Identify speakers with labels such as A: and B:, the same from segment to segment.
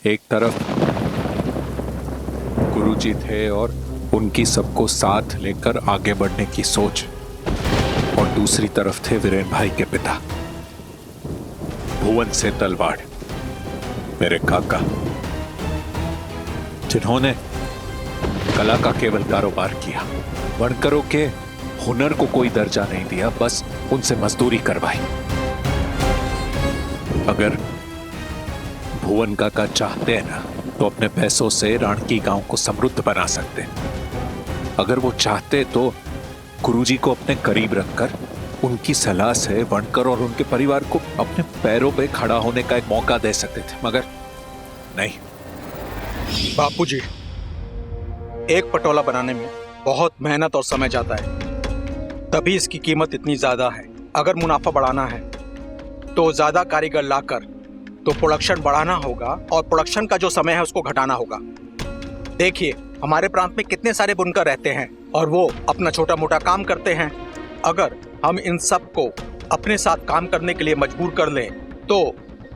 A: एक तरफ गुरुजी थे और उनकी सबको साथ लेकर आगे बढ़ने की सोच, और दूसरी तरफ थे वीरेन भाई के पिता भुवन से तलवाड़, मेरे काका, जिन्होंने कला का केवल कारोबार किया, वणकरों के हुनर को कोई दर्जा नहीं दिया, बस उनसे मजदूरी करवाई। अगर भुवन काका चाहते हैं ना तो अपने पैसों से राणकी गांव को समृद्ध बना सकते हैं। अगर वो चाहते तो गुरुजी को अपने करीब रखकर उनकी सलाह से वणकर और उनके परिवार को अपने पैरों पे खड़ा होने का एक मौका दे सकते थे, मगर नहीं।
B: बापूजी, एक पटोला बनाने में बहुत मेहनत और समय जाता है, तभी इसकी कीमत इतनी ज्यादा है। अगर मुनाफा बढ़ाना है तो ज्यादा कारीगर लाकर तो प्रोडक्शन बढ़ाना होगा, और प्रोडक्शन का जो समय है उसको घटाना होगा। देखिए, हमारे प्रांत में कितने सारे बुनकर रहते हैं और वो अपना छोटा मोटा काम करते हैं। अगर हम इन सब को अपने साथ काम करने के लिए मजबूर कर लें तो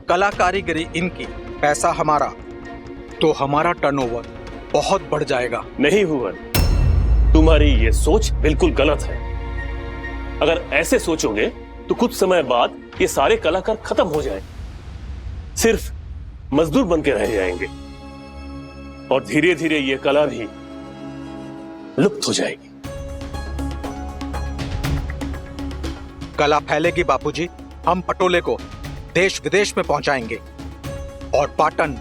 B: कला कारीगरी इनकी, पैसा हमारा, तो हमारा टर्नओवर बहुत बढ़ जाएगा।
C: नहीं भुवन, तुम्हारी ये सोच बिल्कुल गलत है। अगर ऐसे सोचोगे तो कुछ समय बाद ये सारे कलाकार खत्म हो जाएंगे, सिर्फ मजदूर बन के रह जाएंगे, और धीरे धीरे ये कला भी लुप्त हो जाएगी।
B: कला फैलेगी बापूजी, हम पटोले को देश विदेश में पहुंचाएंगे और पाटन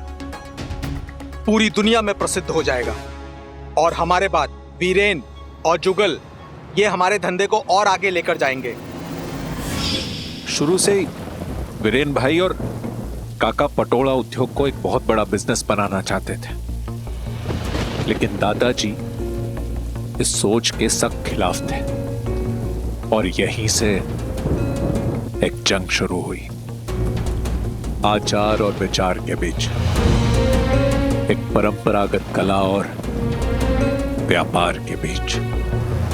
B: पूरी दुनिया में प्रसिद्ध हो जाएगा। और हमारे बाद वीरेन और जुगल ये हमारे धंधे को और आगे लेकर जाएंगे।
A: शुरू से ही वीरेन भाई और काका पटोला उद्योग को एक बहुत बड़ा बिजनेस बनाना चाहते थे, लेकिन दादाजी इस सोच के सख्त खिलाफ थे, और यहीं से एक जंग शुरू हुई, आचार और विचार के बीच, एक परंपरागत कला और व्यापार के बीच।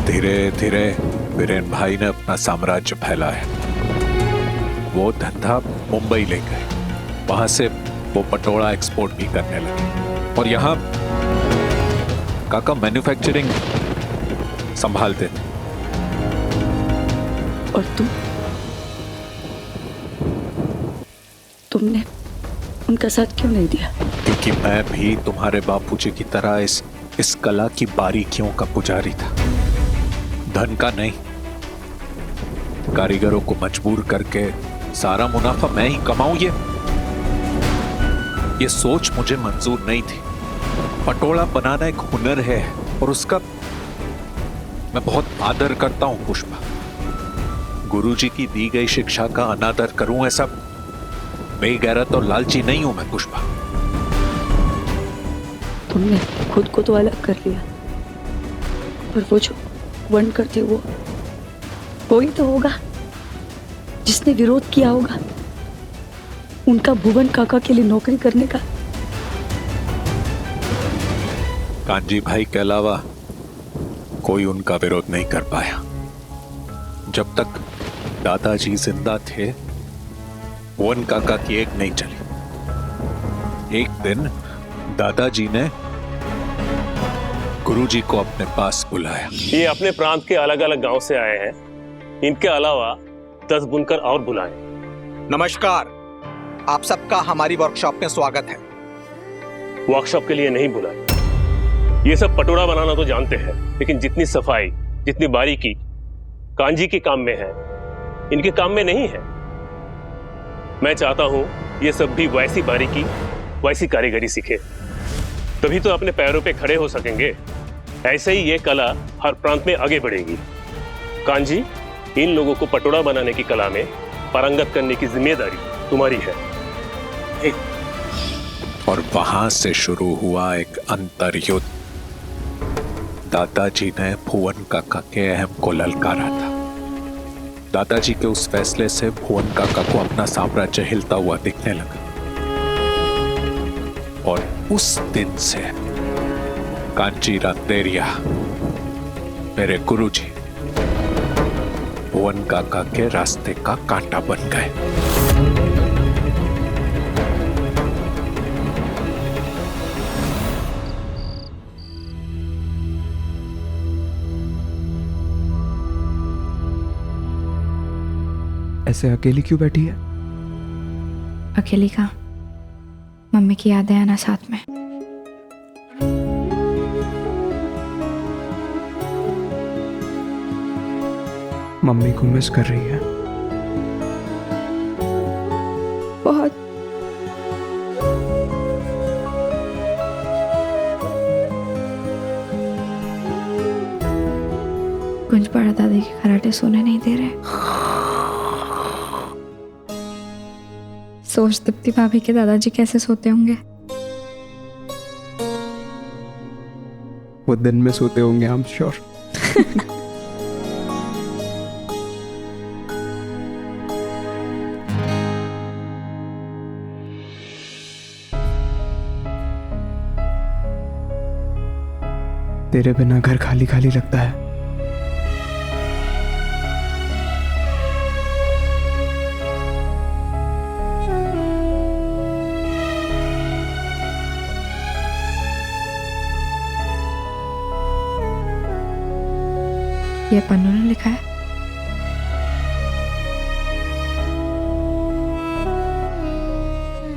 A: धीरे धीरे वीरेन भाई ने अपना साम्राज्य फैलाया। वो धंधा मुंबई ले गए, वहां से वो पटोला एक्सपोर्ट भी करने लगे, और यहां काका मैन्युफैक्चरिंग संभालते थे।
D: और तुमने उनका साथ क्यों नहीं दिया?
A: क्योंकि मैं भी तुम्हारे बापूजी की तरह इस कला की बारीकियों का पुजारी था, धन का नहीं। कारीगरों को मजबूर करके सारा मुनाफा मैं ही कमाऊं, ये सोच मुझे मंजूर नहीं थी। पटोला बनाना एक हुनर है और उसका मैं बहुत आदर करता हूं पुष्पा। गुरुजी की दी गई शिक्षा का अनादर करूं, ऐसा बेगैरत और लालची नहीं हूं मैं पुष्पा।
D: तुमने खुद को तो अलग कर लिया, पर वो जो वणकर थे वो ही तो होगा जिसने विरोध किया होगा उनका भुवन काका के लिए नौकरी करने का।
A: कांजी भाई के अलावा कोई उनका विरोध नहीं कर पाया। जब तक दादाजी जिंदा थे, भुवन काका की एक नहीं चली। एक दिन दादाजी ने गुरुजी को अपने पास बुलाया।
C: ये अपने प्रांत के अलग अलग गांव से आए हैं, इनके अलावा 10 बुनकर और बुलाए।
B: नमस्कार, आप सबका हमारी वर्कशॉप में स्वागत है।
C: वर्कशॉप के लिए नहीं बुलाए। ये सब पटोला बनाना तो जानते हैं, लेकिन जितनी सफाई, जितनी बारीकी कांजी के काम में है, इनके काम में नहीं है। मैं चाहता हूं ये सब भी वैसी बारीकी, वैसी कारीगरी सीखे, तभी तो अपने पैरों पे खड़े हो सकेंगे। ऐसे ही ये कला हर प्रांत में आगे बढ़ेगी। कांजी, इन लोगों को पटोला बनाने की कला में पारंगत करने की जिम्मेदारी तुम्हारी है।
A: और वहां से शुरू हुआ एक अंतर्युद्ध। दादाजी ने भुवन काका के अहम को ललकारा था। दादाजी के उस फैसले से भुवन काका को अपना साम्राज्य हिलता हुआ दिखने लगा, और उस दिन से कांची रंदेरिया, मेरे गुरुजी, भुवन काका के रास्ते का कांटा बन गए।
E: ऐसे अकेली क्यों बैठी है?
F: अकेली का मम्मी की यादें आना साथ में।
E: मम्मी को मिस कर रही है?
F: बहुत। कुंज पड़ा दादी के खराटे सोने नहीं दे रहे। सोच दीप्ति भाभी के दादाजी कैसे सोते होंगे।
E: वो दिन में सोते होंगे, आई एम श्योर। तेरे बिना घर खाली खाली लगता है।
F: ये पन्नू ने लिखा है।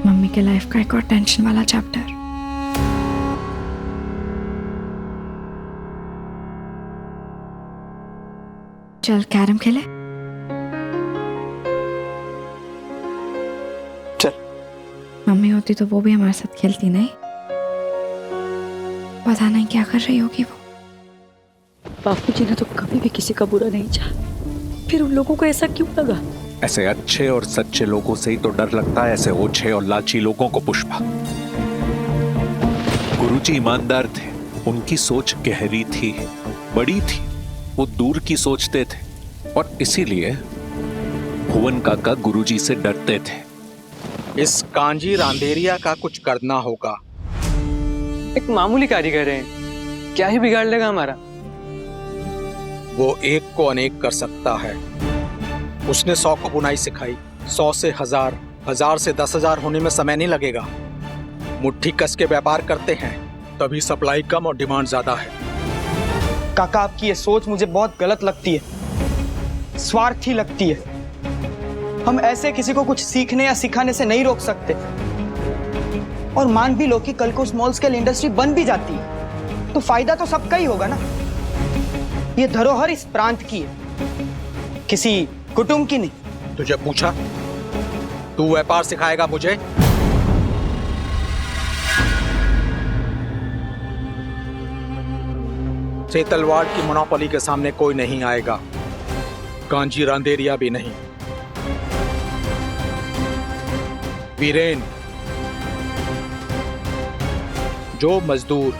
F: मम्मी के लाइफ का एक और टेंशन वाला चैप्टर। चल कैरम खेले।
E: चल।
F: मम्मी होती तो वो भी हमारे साथ खेलती नहीं। पता नहीं क्या कर रही होगी वो।
D: बापूजी ने तो कभी भी किसी का बुरा नहीं चाहा, फिर उन लोगों को ऐसा क्यों लगा?
A: ऐसे अच्छे और सच्चे लोगों से ही तो डर लगता है, ऐसे ओछे और लालची लोगों को। पुष्पा, गुरुजी ईमानदार थे, उनकी सोच गहरी थी, बड़ी थी, वो दूर की सोचते थे और इसीलिए भुवन काका गुरुजी से डरते थे।
B: इस कांजी रांदेरिया का कुछ करना होगा।
G: एक मामूली कारीगर है, क्या ही बिगाड़ लेगा हमारा।
B: वो एक को अनेक कर सकता है। उसने 100 को बुनाई सिखाई, 100 से 1000, 1000 से 10,000 होने में समय नहीं लगेगा। मुट्ठी कस के व्यापार करते हैं, तभी सप्लाई कम और डिमांड ज्यादा है।
G: काका, आपकी ये सोच मुझे बहुत गलत लगती है, स्वार्थी लगती है। हम ऐसे किसी को कुछ सीखने या सिखाने से नहीं रोक सकते। और मान भी लो कि कल को स्मॉल स्केल इंडस्ट्री बन भी जाती है, तो फायदा तो सबका ही होगा ना। ये धरोहर इस प्रांत की है, किसी कुटुंब की नहीं।
B: तुझे पूछा, तू व्यापार सिखाएगा मुझे? सेतलवाड़ की मोनोपोली के सामने कोई नहीं आएगा, कांजी रांदेरिया भी नहीं। वीरेन, जो मजदूर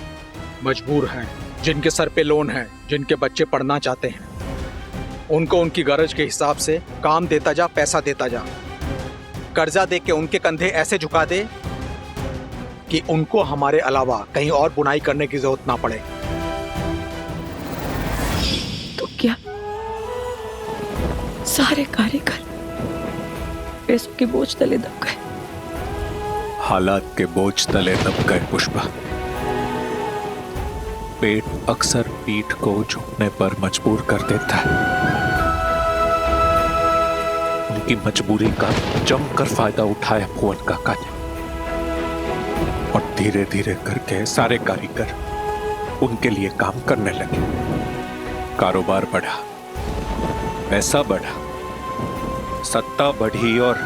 B: मजबूर हैं, जिनके सर पे लोन है, जिनके बच्चे पढ़ना चाहते हैं, उनको उनकी गरज के हिसाब से काम देता जा, पैसा देता जा। कर्जा दे के उनके कंधे ऐसे झुका दे कि उनको हमारे अलावा कहीं और बुनाई करने की जरूरत ना पड़े।
D: तो क्या सारे कारीगर पैसों के बोझ तले दब गए?
A: हालात के बोझ तले दब गए पुष्पा। पेट अक्सर पीठ को झुकने पर मजबूर कर देता है। उनकी मजबूरी का जमकर फायदा उठाया भुवन काका ने और धीरे धीरे करके सारे कारीगर उनके लिए काम करने लगे। कारोबार बढ़ा, पैसा बढ़ा, सत्ता बढ़ी और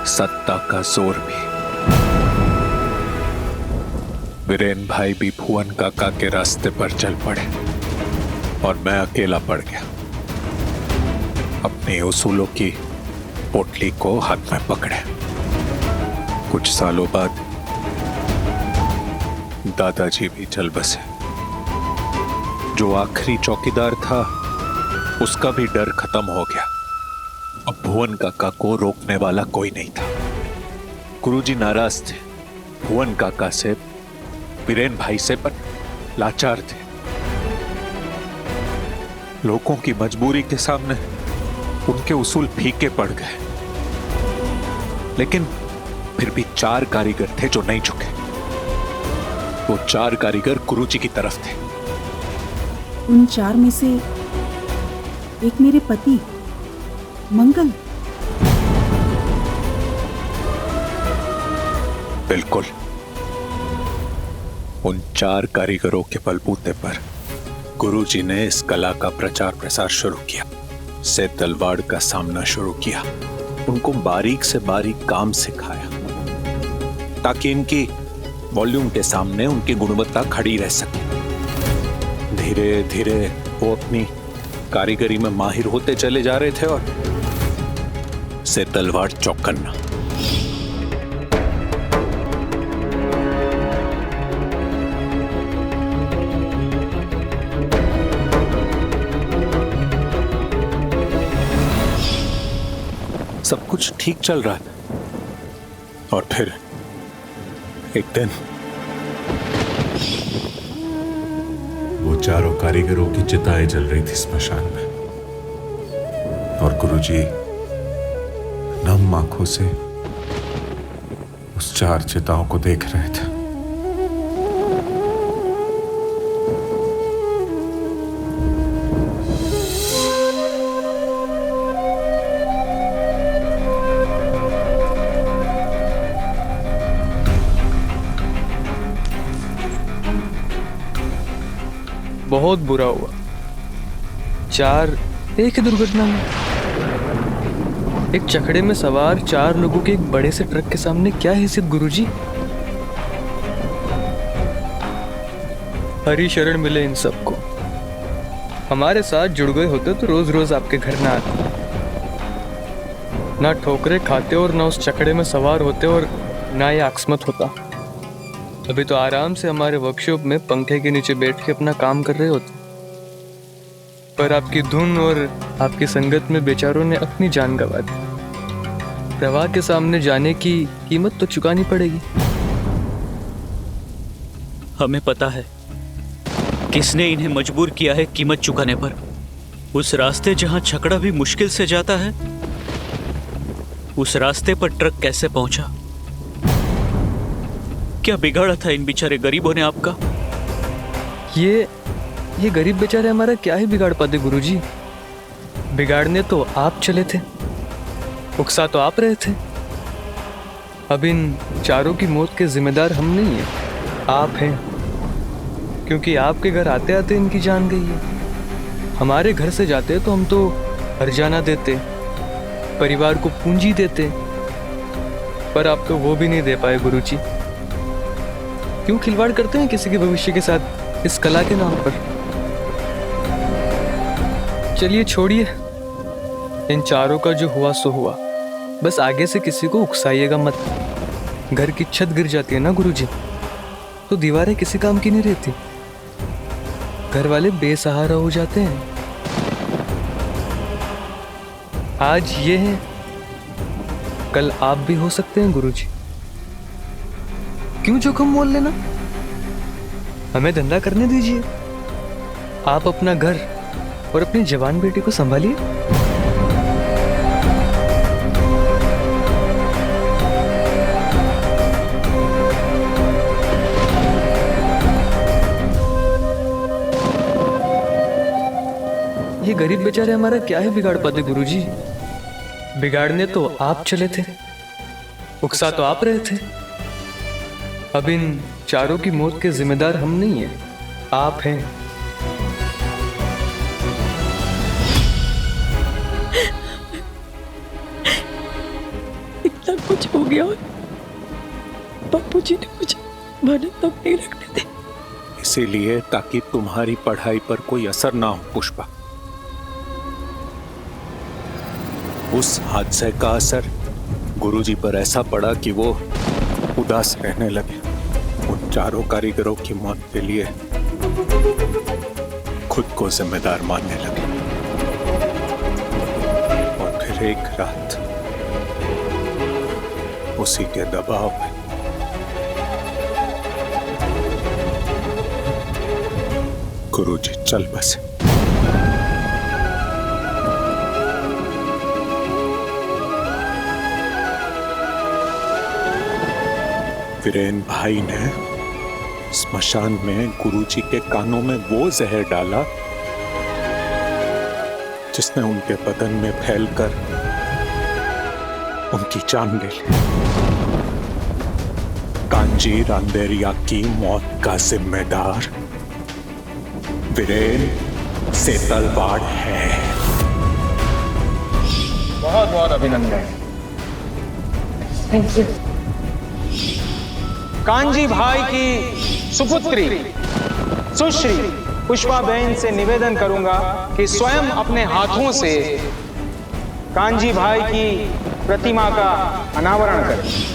A: सत्ता का जोर भी। वीरेन भाई भी भुवन काका के रास्ते पर चल पड़े और मैं अकेला पड़ गया, अपने उसूलों की पोटली को हाथ में पकड़े। कुछ सालों बाद दादाजी भी चल बसे। जो आखिरी चौकीदार था उसका भी डर खत्म हो गया। अब भुवन काका को रोकने वाला कोई नहीं था। गुरुजी नाराज थे भुवन काका से, वीरेन भाई से, पर लाचार थे। लोगों की मजबूरी के सामने उनके उसूल फीके पड़ गए। लेकिन फिर भी 4 कारीगर थे जो नहीं झुके। वो 4 कारीगर गुरुजी की तरफ थे।
H: उन 4 में से एक मेरे पति मंगल?
A: बिल्कुल। उन 4 कारीगरों के बलबूते पर गुरुजी ने इस कला का प्रचार प्रसार शुरू किया, से तलवाड़ का सामना शुरू किया, उनको बारीक से बारीक काम सिखाया ताकि इनकी वॉल्यूम के सामने उनकी गुणवत्ता खड़ी रह सके। धीरे धीरे वो अपनी कारीगरी में माहिर होते चले जा रहे थे और से तलवाड़ चौकन्ना। सब कुछ ठीक चल रहा था और फिर एक दिन
I: वो चारों कारीगरों की चिताएं जल रही थी स्मशान में और गुरुजी नम आंखों से उस 4 चिताओं को देख रहे थे।
G: बहुत बुरा हुआ। 4 एक ही दुर्घटना में, एक चखड़े में सवार 4 लोगों के एक बड़े से ट्रक के सामने क्या हैसियत गुरुजी। हरी शरण मिले इन सबको। हमारे साथ जुड़ गए होते तो रोज रोज आपके घर ना आते, ना ठोकरे खाते और ना उस चखड़े में सवार होते और ना ये अकस्मत होता। अभी तो आराम से हमारे वर्कशॉप में पंखे के नीचे बैठ के अपना काम कर रहे होते, पर आपकी धुन और आपकी संगत में बेचारों ने अपनी जान गंवा दी। प्रवाह के सामने जाने की कीमत तो चुकानी पड़ेगी।
J: हमें पता है किसने इन्हें मजबूर किया है कीमत चुकाने पर। उस रास्ते जहां छकड़ा भी मुश्किल से जाता है, उस रास्ते पर ट्रक कैसे पहुंचा? क्या बिगाड़ा था इन बेचारे गरीबों ने आपका?
G: ये गरीब बेचारे हमारा क्या ही बिगाड़ पाते गुरुजी। बिगाड़ने तो आप चले थे, उकसा तो आप रहे थे। अब इन 4 की मौत के जिम्मेदार हम नहीं हैं, आप हैं, क्योंकि आपके घर आते आते इनकी जान गई है। हमारे घर से जाते तो हम तो हर्जाना देते, परिवार को पूंजी देते, पर आप तो वो भी नहीं दे पाए गुरुजी। क्यों खिलवाड़ करते हैं किसी के भविष्य के साथ इस कला के नाम पर? चलिए छोड़िए, इन 4 का जो हुआ सो हुआ। बस आगे से किसी को उकसाइएगा मत। घर की छत गिर जाती है ना गुरुजी, तो दीवारें किसी काम की नहीं रहती। घर वाले बेसहारा हो जाते हैं। आज ये हैं, कल आप भी हो सकते हैं गुरुजी। क्यों जोखिम मोल लेना? हमें धंधा करने दीजिए। आप अपना घर और अपनी जवान बेटी को संभालिए। ये गरीब बेचारे हमारा क्या ही बिगाड़ पाते गुरुजी। बिगाड़ने तो आप चले थे, उकसा तो आप रहे थे। अब इन 4 की मौत के जिम्मेदार हम नहीं हैं, आप हैं।
D: इतना कुछ हो गया और बापूजी ने मुझे माना तक नहीं रखने थे।
A: इसीलिए ताकि तुम्हारी पढ़ाई पर कोई असर ना हो पुष्पा। उस हादसे का असर गुरुजी पर ऐसा पड़ा कि वो उदास रहने लगे। उन 4 कारीगरों की मौत के लिए खुद को जिम्मेदार मानने लगे। और फिर एक रात उसी के दबाव में गुरुजी चल बसे। वीरेन भाई ने स्मशान में गुरुजी के कानों में वो जहर डाला जिसने उनके बदन में फैलकर उनकी जान ले ली। कांजी रांदेरिया की मौत का जिम्मेदार वीरेन सेतलवाड़ है।
G: बहुत बहुत अभिनंदन।
D: Thank you.
G: कांजी भाई की सुपुत्री सुश्री पुष्पाबेन से निवेदन करूंगा कि स्वयं अपने हाथों से कांजी भाई की प्रतिमा का अनावरण करें।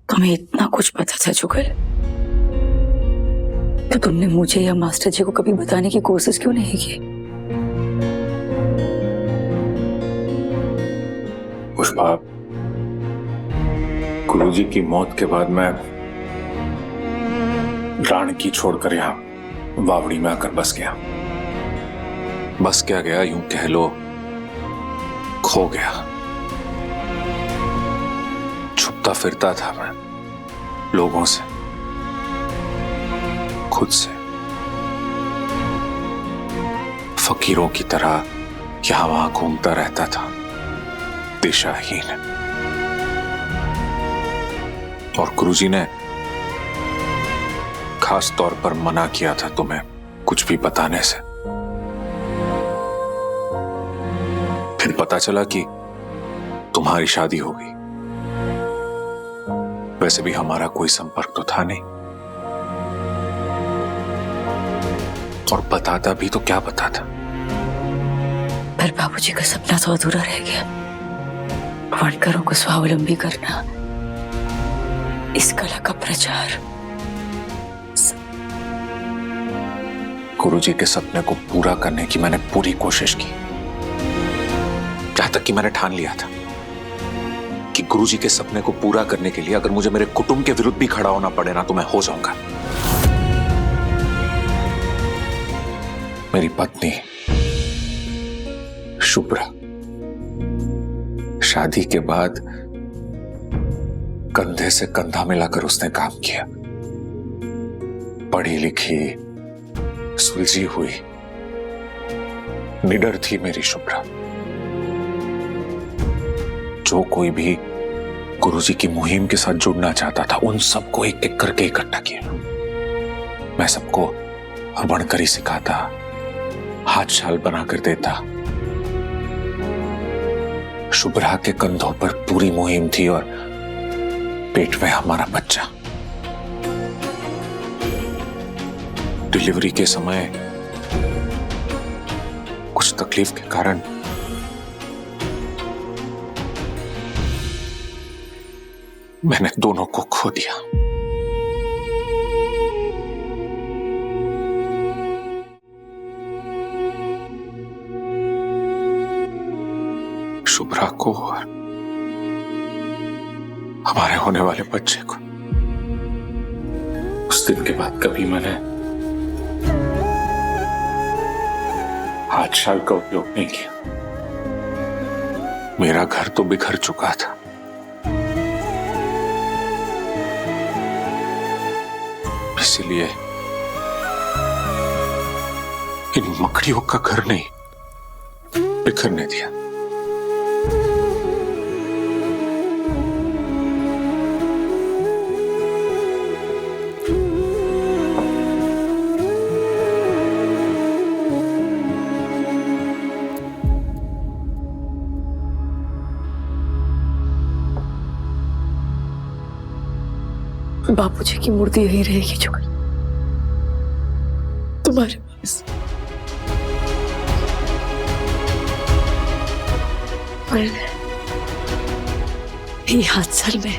D: तुम्हें इतना कुछ पता था जुगल, तो तुमने मुझे या मास्टर जी को कभी बताने की कोशिश क्यों नहीं की?
A: पुष्पा, गुरुजी की मौत के बाद मैं राणकी छोड़कर यहां वावड़ी में आकर बस गया। बस क्या गया, यूं कह लो खो गया। छुपता फिरता था मैं लोगों से, खुद से। फकीरों की तरह यहां वहां घूमता रहता था, दिशाहीन। और गुरुजी ने खास तौर पर मना किया था तुम्हें कुछ भी बताने से। फिर पता चला कि तुम्हारी शादी हो गई। वैसे भी हमारा कोई संपर्क तो था नहीं, और बताता भी तो क्या बताता।
D: पर बाबूजी का सपना तो अधूरा रह गया। वनकरों को स्वावलंबी करना, इस कला का प्रचार।
A: गुरुजी के सपने को पूरा करने की मैंने पूरी कोशिश की। यहां तक कि मैंने ठान लिया था कि गुरुजी के सपने को पूरा करने के लिए अगर मुझे मेरे कुटुंब के विरुद्ध भी खड़ा होना पड़े ना, तो मैं हो जाऊंगा। मेरी पत्नी शुभ्रा शादी के बाद कंधे से कंधा मिलाकर उसने काम किया। पढ़ी लिखी, सुलझी हुई, निडर थी मेरी शुभ्रा। जो कोई भी गुरुजी की मुहिम के साथ जुड़ना चाहता था, उन सबको एक एक करके इकट्ठा किया। मैं सबको बनकरी सिखाता, हाथ शाल बनाकर देता। शुभ्रा के कंधों पर पूरी मुहिम थी और पेट में हमारा बच्चा। डिलीवरी के समय कुछ तकलीफ के कारण मैंने दोनों को खो दिया। शुभ्रा को और हमारे होने वाले बच्चे को। उस दिन के बाद कभी मैंने हाथ शाल का उपयोग नहीं किया। मेरा घर तो बिखर चुका था। इसलिए इन मकड़ियों का घर नहीं बिखरने दिया।
D: बापूजी की मूर्ति यहीं रहेगी जुगल, तुम्हारे पास। ये हादसा में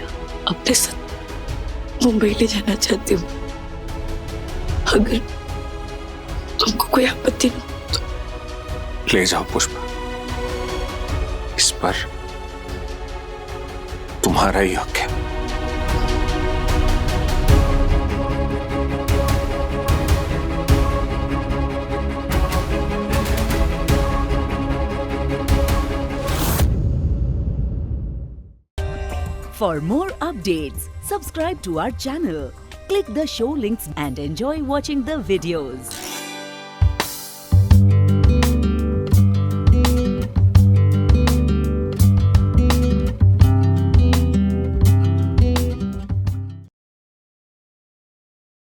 D: अपने साथ मुंबई ले जाना चाहती हूँ। अगर तुमको कोई आपत्ति न तो
A: ले जाओ पुष्पा। इस पर तुम्हारा ही हक है।
H: For more updates, subscribe to our channel, click the show links and enjoy watching the videos.